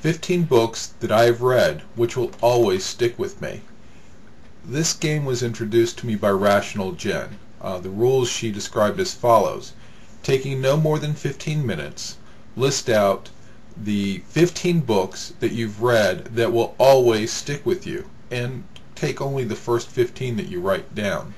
15 books that I have read which will always stick with me. This game was introduced to me by Rational Jen. The rules she described as follows. Taking no more than 15 minutes, list out the 15 books that you've read that will always stick with you, and take only the first 15 that you write down.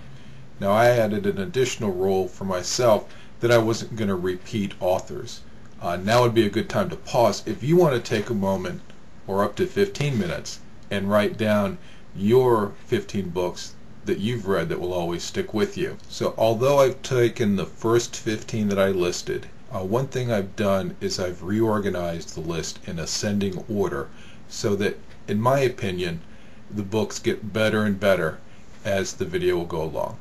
Now I added an additional rule for myself that I wasn't going to repeat authors. Now would be a good time to pause if you want to take a moment, or up to 15 minutes, and write down your 15 books that you've read that will always stick with you. So although I've taken the first 15 that I listed, one thing I've done is I've reorganized the list in ascending order so that, in my opinion, the books get better and better as the video will go along.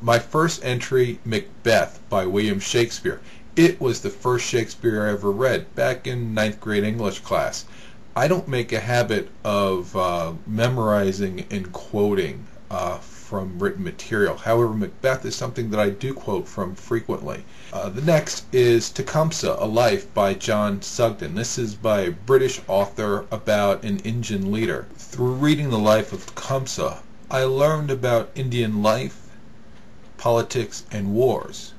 My first entry, Macbeth by William Shakespeare. It was the first Shakespeare I ever read back in 9th grade English class. I don't make a habit of memorizing and quoting from written material. However, Macbeth is something that I do quote from frequently. The next is Tecumseh, A Life by John Sugden. This is by a British author about an Indian leader. Through reading the life of Tecumseh, I learned about Indian life, politics, and wars.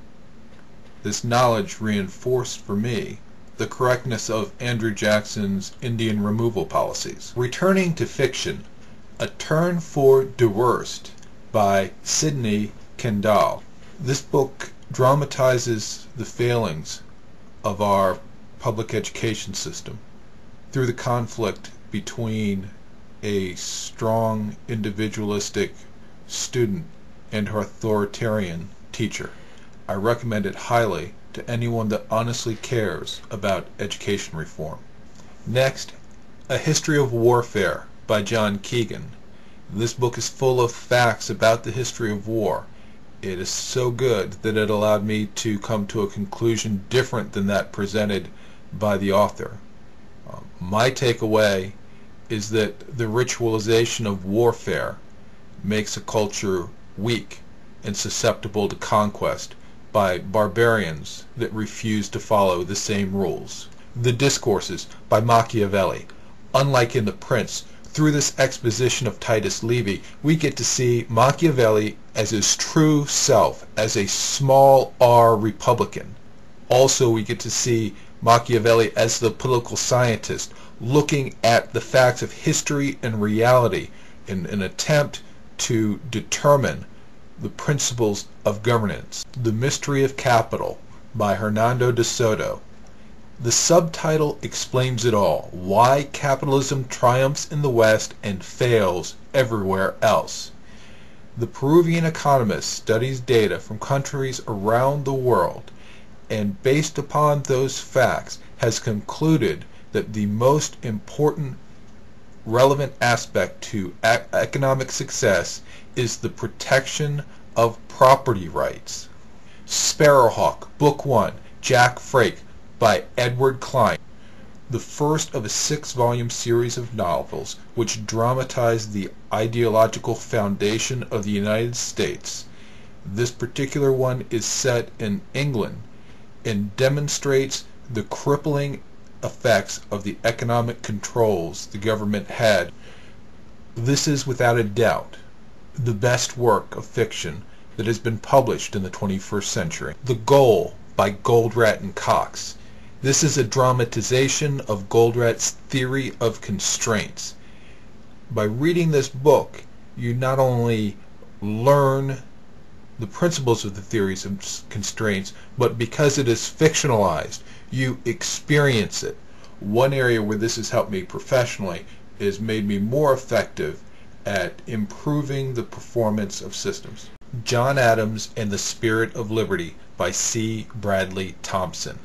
This knowledge reinforced for me the correctness of Andrew Jackson's Indian removal policies. Returning to fiction, A Turn for DeWurst by Sidney Kendall. This book dramatizes the failings of our public education system through the conflict between a strong individualistic student and her authoritarian teacher. I recommend it highly to anyone that honestly cares about education reform. Next, A History of Warfare by John Keegan. This book is full of facts about the history of war. It is so good that it allowed me to come to a conclusion different than that presented by the author. My takeaway is that the ritualization of warfare makes a culture weak and susceptible to conquest by barbarians that refuse to follow the same rules. The Discourses by Machiavelli. Unlike in The Prince, through this exposition of Titus Livy, we get to see Machiavelli as his true self, as a small r Republican. Also, we get to see Machiavelli as the political scientist, looking at the facts of history and reality in an attempt to determine the principles of governance. The Mystery of Capital by Hernando de Soto. The subtitle explains it all: why capitalism triumphs in the West and fails everywhere else. The Peruvian economist studies data from countries around the world, and based upon those facts has concluded that the most important relevant aspect to economic success is the protection of property rights. Sparrowhawk, Book 1, Jack Frake by Edward Cline. The first of a 6-volume series of novels which dramatize the ideological foundation of the United States. This particular one is set in England and demonstrates the crippling effects of the economic controls the government had. This is without a doubt the best work of fiction that has been published in the 21st century. The Goal by Goldratt and Cox. This is a dramatization of Goldratt's theory of constraints. By reading this book, you not only learn the principles of the theories of constraints, but because it is fictionalized, you experience it. One area where this has helped me professionally is made me more effective at improving the performance of systems. John Adams and the Spirit of Liberty by C. Bradley Thompson.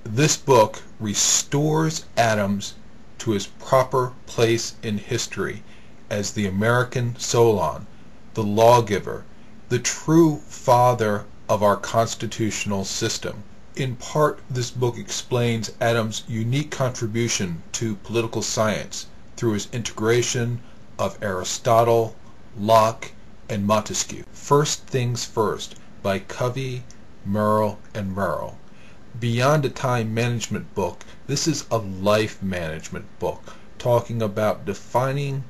This book restores Adams to his proper place in history as the American Solon, the lawgiver, the true father of our constitutional system. In part, this book explains Adams' unique contribution to political science through his integration of Aristotle, Locke, and Montesquieu. First Things First by Covey, Merrill, and Merrill. beyond a time management book. This is a life management book, talking about defining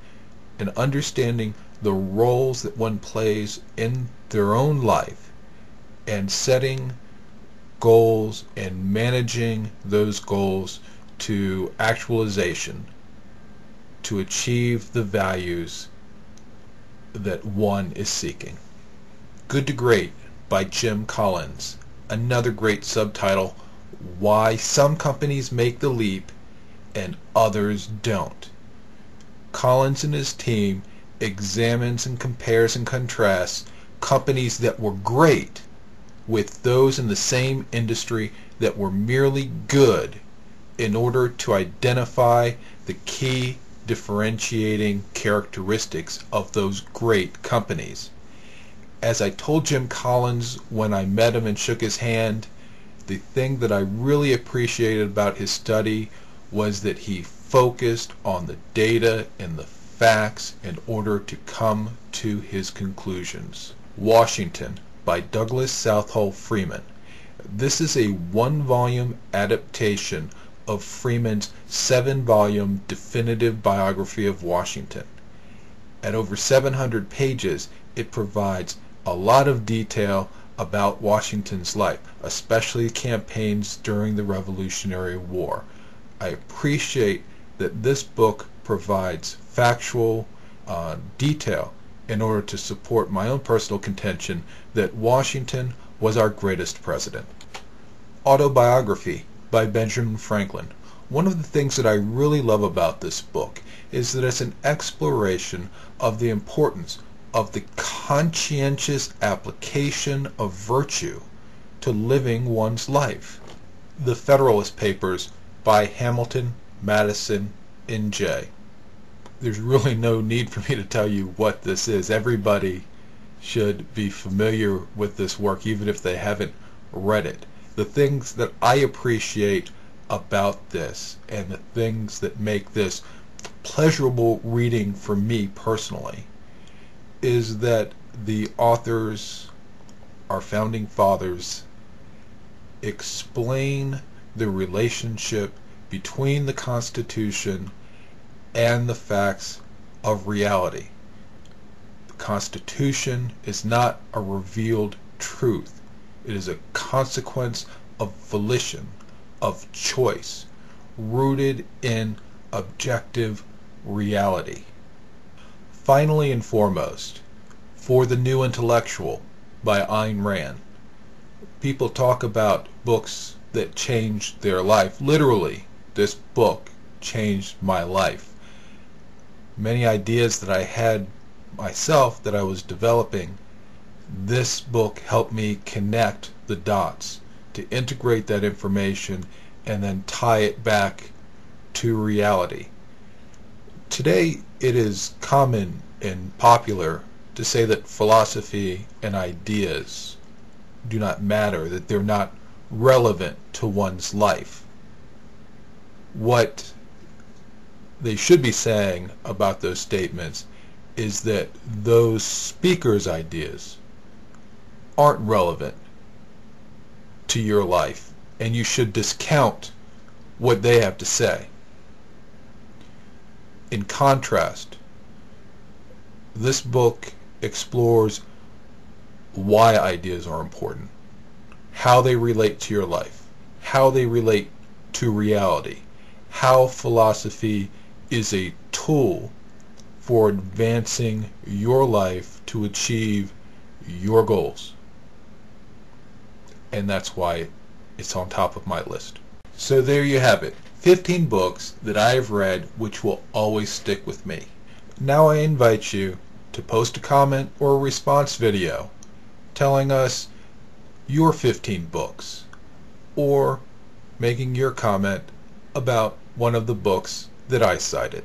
and understanding the roles that one plays in their own life and setting goals and managing those goals to actualization to achieve the values that one is seeking. Good to Great by Jim Collins. Another great subtitle, Why Some Companies Make the Leap and Others Don't. Collins and his team examines and compares and contrasts companies that were great with those in the same industry that were merely good in order to identify the key differentiating characteristics of those great companies. As I told Jim Collins when I met him and shook his hand, the thing that I really appreciated about his study was that he focused on the data and the facts in order to come to his conclusions. Washington by Douglas Southall Freeman. This is a one-volume adaptation of Freeman's 7-volume definitive biography of Washington. At over 700 pages, it provides a lot of detail about Washington's life, especially campaigns during the Revolutionary War. I appreciate that this book provides factual detail in order to support my own personal contention that Washington was our greatest president. Autobiography by Benjamin Franklin. One of the things that I really love about this book is that it's an exploration of the importance of the conscientious application of virtue to living one's life. The Federalist Papers by Hamilton, Madison, and Jay. There's really no need for me to tell you what this is. Everybody should be familiar with this work, even if they haven't read it. The things that I appreciate about this and the things that make this pleasurable reading for me personally is that the authors, our founding fathers, explain the relationship between the Constitution and the facts of reality. The Constitution is not a revealed truth. It is a consequence of volition, of choice, rooted in objective reality. Finally and foremost, For the New Intellectual by Ayn Rand. People talk about books that changed their life. Literally, this book changed my life. Many ideas that I had myself that I was developing, this book helped me connect the dots, to integrate that information and then tie it back to reality. Today it is common and popular to say that philosophy and ideas do not matter, that they're not relevant to one's life. What they should be saying about those statements is that those speakers' ideas aren't relevant to your life, and you should discount what they have to say. In contrast, this book explores why ideas are important, how they relate to your life, how they relate to reality, how philosophy is a tool for advancing your life to achieve your goals. And that's why it's on top of my list. So there you have it. 15 books that I have read which will always stick with me. Now I invite you to post a comment or a response video telling us your 15 books, or making your comment about one of the books that I cited.